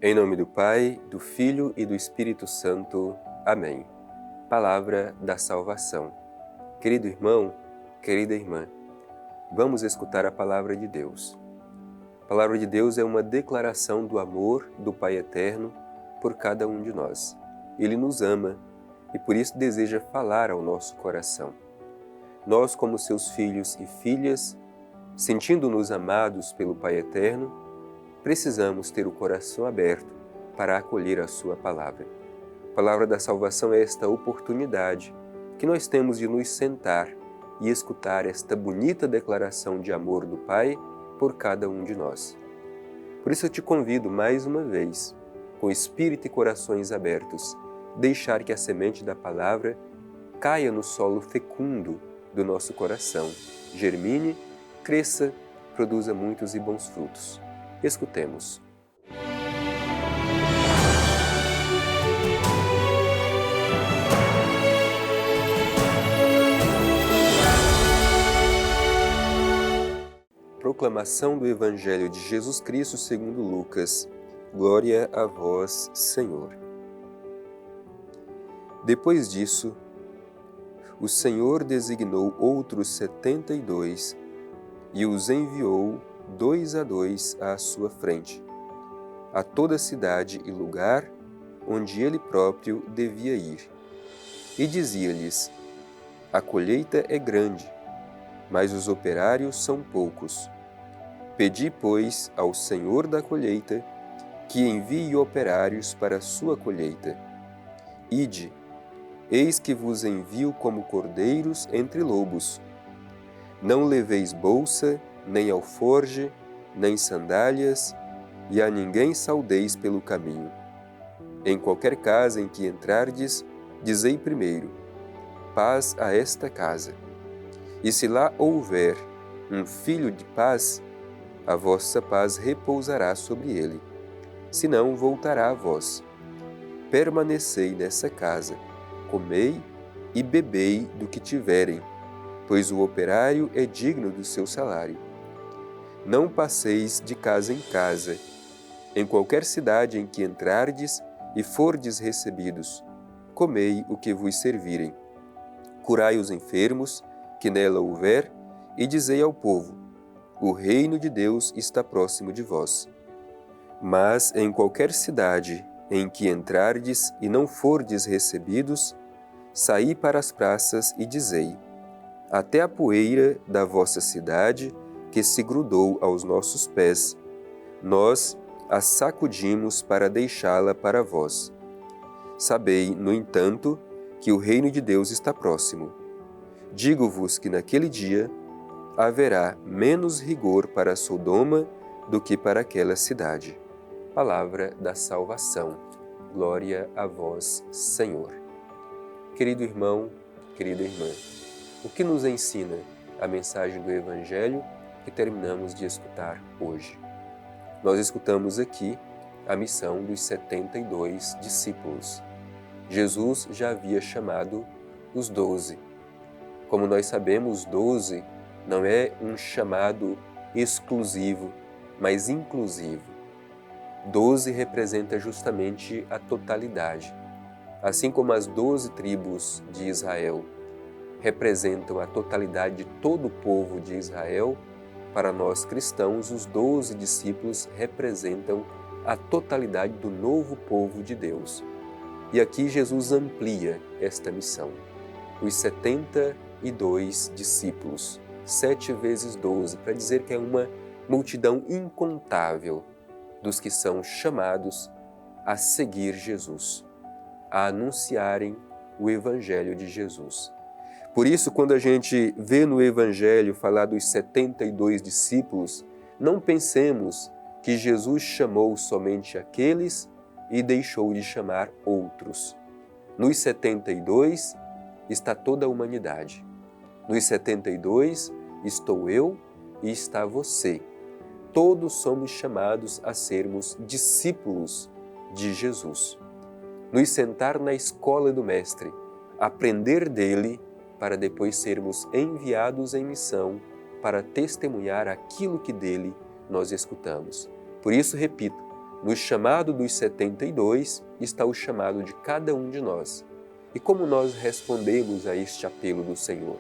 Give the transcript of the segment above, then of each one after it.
Em nome do Pai, do Filho e do Espírito Santo. Amém. Palavra da salvação. Querido irmão, querida irmã, vamos escutar a palavra de Deus. A palavra de Deus é uma declaração do amor do Pai Eterno por cada um de nós. Ele nos ama e por isso deseja falar ao nosso coração. Nós, como seus filhos e filhas, sentindo-nos amados pelo Pai Eterno, precisamos ter o coração aberto para acolher a sua palavra. A palavra da salvação é esta oportunidade que nós temos de nos sentar e escutar esta bonita declaração de amor do Pai por cada um de nós. Por isso eu te convido mais uma vez, com espírito e corações abertos, deixar que a semente da palavra caia no solo fecundo do nosso coração, germine, cresça, produza muitos e bons frutos. Escutemos. Proclamação do Evangelho de Jesus Cristo segundo Lucas. Glória a vós, Senhor. Depois disso, o Senhor designou outros 72 e os enviou 2 a 2 à sua frente, a toda cidade e lugar onde ele próprio devia ir. E dizia-lhes: a colheita é grande, mas os operários são poucos. Pedi, pois, ao Senhor da colheita que envie operários para a sua colheita. Ide, eis que vos envio como cordeiros entre lobos. Não leveis bolsa, nem alforje, nem sandálias, e a ninguém saudeis pelo caminho. Em qualquer casa em que entrardes, dizei primeiro: paz a esta casa. E se lá houver um filho de paz, a vossa paz repousará sobre ele. Senão voltará a vós. Permanecei nessa casa, comei e bebei do que tiverem, pois o operário é digno do seu salário. Não passeis de casa em casa. Em qualquer cidade em que entrardes e fordes recebidos, comei o que vos servirem. Curai os enfermos, que nela houver, e dizei ao povo: o reino de Deus está próximo de vós. Mas em qualquer cidade em que entrardes e não fordes recebidos, saí para as praças e dizei: até a poeira da vossa cidade, que se grudou aos nossos pés, nós a sacudimos para deixá-la para vós. Sabei, no entanto, que o reino de Deus está próximo. Digo-vos que naquele dia haverá menos rigor para Sodoma do que para aquela cidade. Palavra da salvação. Glória a vós, Senhor. Querido irmão, querida irmã, o que nos ensina a mensagem do Evangelho que terminamos de escutar hoje? Nós escutamos aqui a missão dos 72 discípulos. Jesus já havia chamado os 12. Como nós sabemos, 12 não é um chamado exclusivo, mas inclusivo. 12 representa justamente a totalidade. Assim como as 12 tribos de Israel representam a totalidade de todo o povo de Israel, para nós cristãos, os 12 discípulos representam a totalidade do novo povo de Deus. E aqui Jesus amplia esta missão. Os 72 discípulos, 7 vezes 12, para dizer que é uma multidão incontável dos que são chamados a seguir Jesus, a anunciarem o Evangelho de Jesus. Por isso, quando a gente vê no Evangelho falar dos 72 discípulos, não pensemos que Jesus chamou somente aqueles e deixou de chamar outros. Nos 72 está toda a humanidade. Nos 72 estou eu e está você. Todos somos chamados a sermos discípulos de Jesus. Nos sentar na escola do Mestre, aprender dele, para depois sermos enviados em missão para testemunhar aquilo que dele nós escutamos. Por isso, repito, no chamado dos 72 está o chamado de cada um de nós. E como nós respondemos a este apelo do Senhor?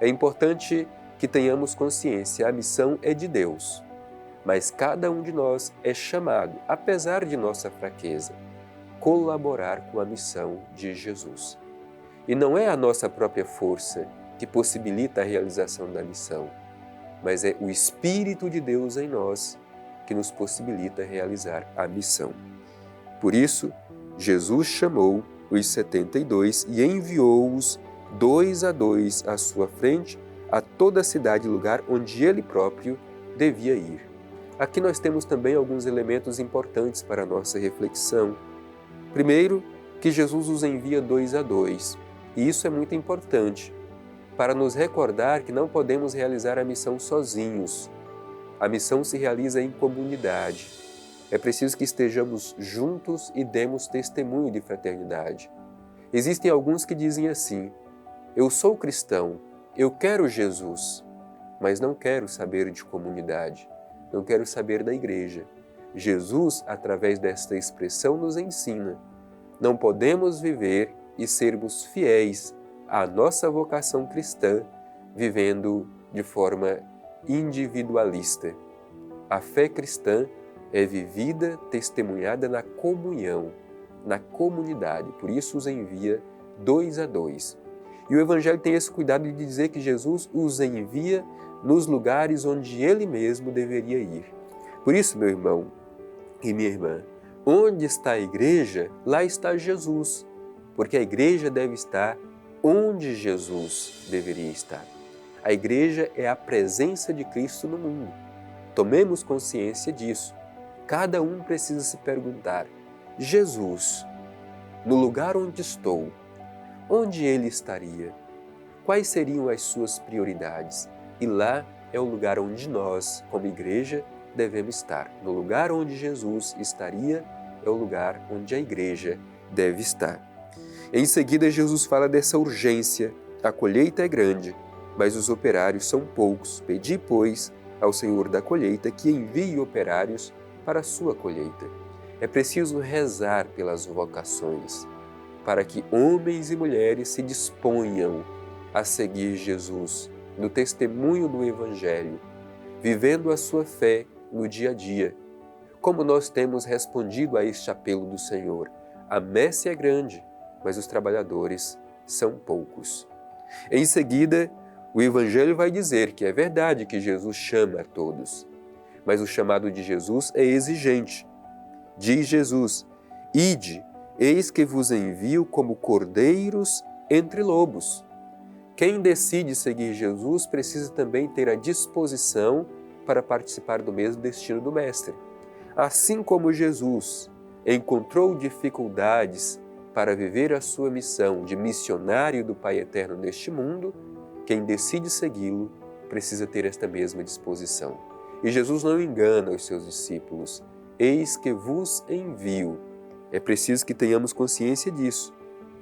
É importante que tenhamos consciência, a missão é de Deus, mas cada um de nós é chamado, apesar de nossa fraqueza, colaborar com a missão de Jesus. E não é a nossa própria força que possibilita a realização da missão, mas é o Espírito de Deus em nós que nos possibilita realizar a missão. Por isso, Jesus chamou os 72 e enviou-os 2 a 2 à sua frente a toda a cidade e lugar onde ele próprio devia ir. Aqui nós temos também alguns elementos importantes para a nossa reflexão. Primeiro, que Jesus os envia 2 a 2, e isso é muito importante, para nos recordar que não podemos realizar a missão sozinhos. A missão se realiza em comunidade. É preciso que estejamos juntos e demos testemunho de fraternidade. Existem alguns que dizem assim: eu sou cristão, eu quero Jesus, mas não quero saber de comunidade, não quero saber da igreja. Jesus, através desta expressão, nos ensina: não podemos viver e sermos fiéis à nossa vocação cristã, vivendo de forma individualista. A fé cristã é vivida, testemunhada na comunhão, na comunidade. Por isso os envia 2 a 2. E o Evangelho tem esse cuidado de dizer que Jesus os envia nos lugares onde Ele mesmo deveria ir. Por isso, meu irmão e minha irmã, onde está a igreja, lá está Jesus, porque a igreja deve estar onde Jesus deveria estar. A igreja é a presença de Cristo no mundo. Tomemos consciência disso. Cada um precisa se perguntar: Jesus, no lugar onde estou, onde Ele estaria? Quais seriam as suas prioridades? E lá é o lugar onde nós, como igreja, devemos estar. No lugar onde Jesus estaria, é o lugar onde a igreja deve estar. Em seguida, Jesus fala dessa urgência. A colheita é grande, mas os operários são poucos. Pedi, pois, ao Senhor da colheita que envie operários para a sua colheita. É preciso rezar pelas vocações, para que homens e mulheres se disponham a seguir Jesus no testemunho do Evangelho, vivendo a sua fé no dia a dia. Como nós temos respondido a este apelo do Senhor? A messe é grande, mas os trabalhadores são poucos. Em seguida, o Evangelho vai dizer que é verdade que Jesus chama a todos, mas o chamado de Jesus é exigente. Diz Jesus: ide, eis que vos envio como cordeiros entre lobos. Quem decide seguir Jesus precisa também ter a disposição para participar do mesmo destino do Mestre. Assim como Jesus encontrou dificuldades para viver a sua missão de missionário do Pai Eterno neste mundo, quem decide segui-lo precisa ter esta mesma disposição. E Jesus não engana os seus discípulos. Eis que vos envio. É preciso que tenhamos consciência disso.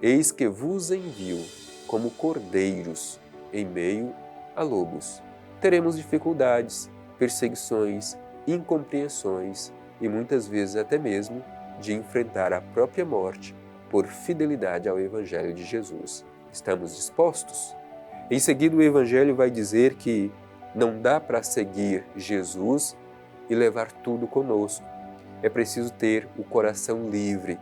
Eis que vos envio como cordeiros em meio a lobos. Teremos dificuldades, perseguições, incompreensões e muitas vezes até mesmo de enfrentar a própria morte por fidelidade ao Evangelho de Jesus. Estamos dispostos? Em seguida, o Evangelho vai dizer que não dá para seguir Jesus e levar tudo conosco. É preciso ter o coração livre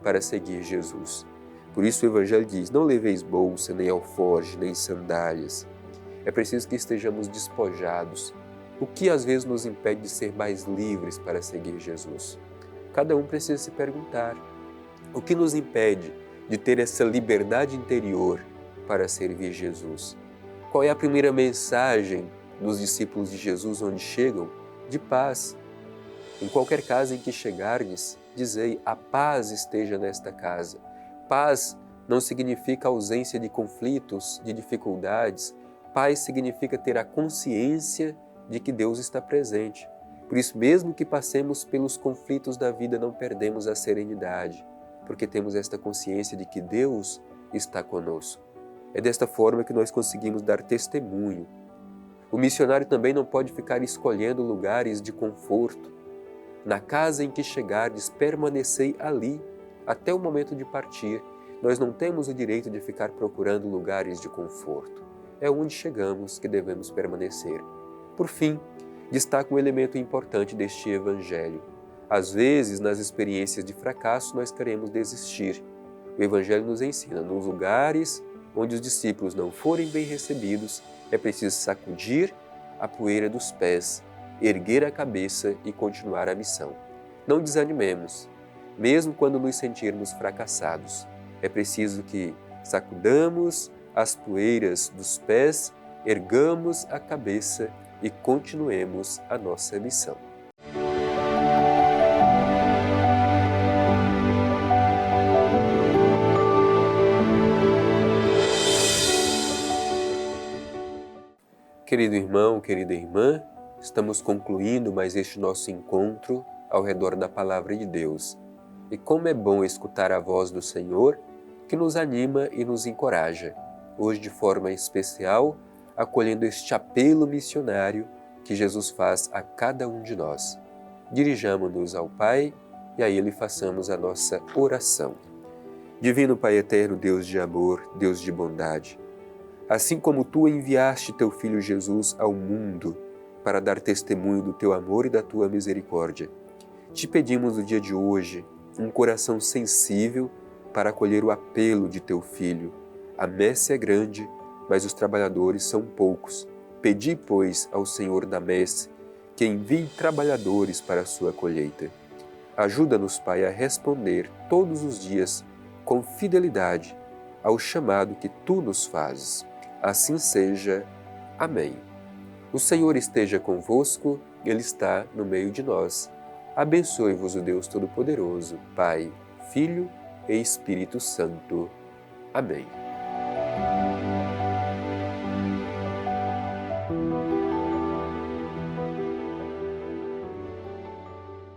para seguir Jesus. Por isso o Evangelho diz: não leveis bolsa, nem alforje, nem sandálias. É preciso que estejamos despojados. O que às vezes nos impede de ser mais livres para seguir Jesus? Cada um precisa se perguntar: o que nos impede de ter essa liberdade interior para servir Jesus? Qual é a primeira mensagem dos discípulos de Jesus onde chegam? De paz. Em qualquer casa em que chegardes, dizei: a paz esteja nesta casa. Paz não significa ausência de conflitos, de dificuldades. Paz significa ter a consciência de que Deus está presente. Por isso, mesmo que passemos pelos conflitos da vida, não perdemos a serenidade, porque temos esta consciência de que Deus está conosco. É desta forma que nós conseguimos dar testemunho. O missionário também não pode ficar escolhendo lugares de conforto. Na casa em que chegardes, permanecei ali até o momento de partir. Nós não temos o direito de ficar procurando lugares de conforto. É onde chegamos que devemos permanecer. Por fim, destaco um elemento importante deste Evangelho. Às vezes, nas experiências de fracasso, nós queremos desistir. O Evangelho nos ensina, nos lugares onde os discípulos não forem bem recebidos, é preciso sacudir a poeira dos pés, erguer a cabeça e continuar a missão. Não desanimemos, mesmo quando nos sentirmos fracassados. É preciso que sacudamos as poeiras dos pés, ergamos a cabeça e continuemos a nossa missão. Querido irmão, querida irmã, estamos concluindo mais este nosso encontro ao redor da Palavra de Deus. E como é bom escutar a voz do Senhor, que nos anima e nos encoraja, hoje de forma especial, acolhendo este apelo missionário que Jesus faz a cada um de nós. Dirijamo-nos ao Pai e a Ele façamos a nossa oração. Divino Pai eterno, Deus de amor, Deus de bondade, assim como Tu enviaste Teu Filho Jesus ao mundo para dar testemunho do Teu amor e da Tua misericórdia, te pedimos no dia de hoje um coração sensível para acolher o apelo de Teu Filho. A messe é grande, mas os trabalhadores são poucos. Pedi, pois, ao Senhor da messe que envie trabalhadores para a sua colheita. Ajuda-nos, Pai, a responder todos os dias com fidelidade ao chamado que Tu nos fazes. Assim seja. Amém. O Senhor esteja convosco, Ele está no meio de nós. Abençoe-vos o Deus Todo-Poderoso, Pai, Filho e Espírito Santo. Amém.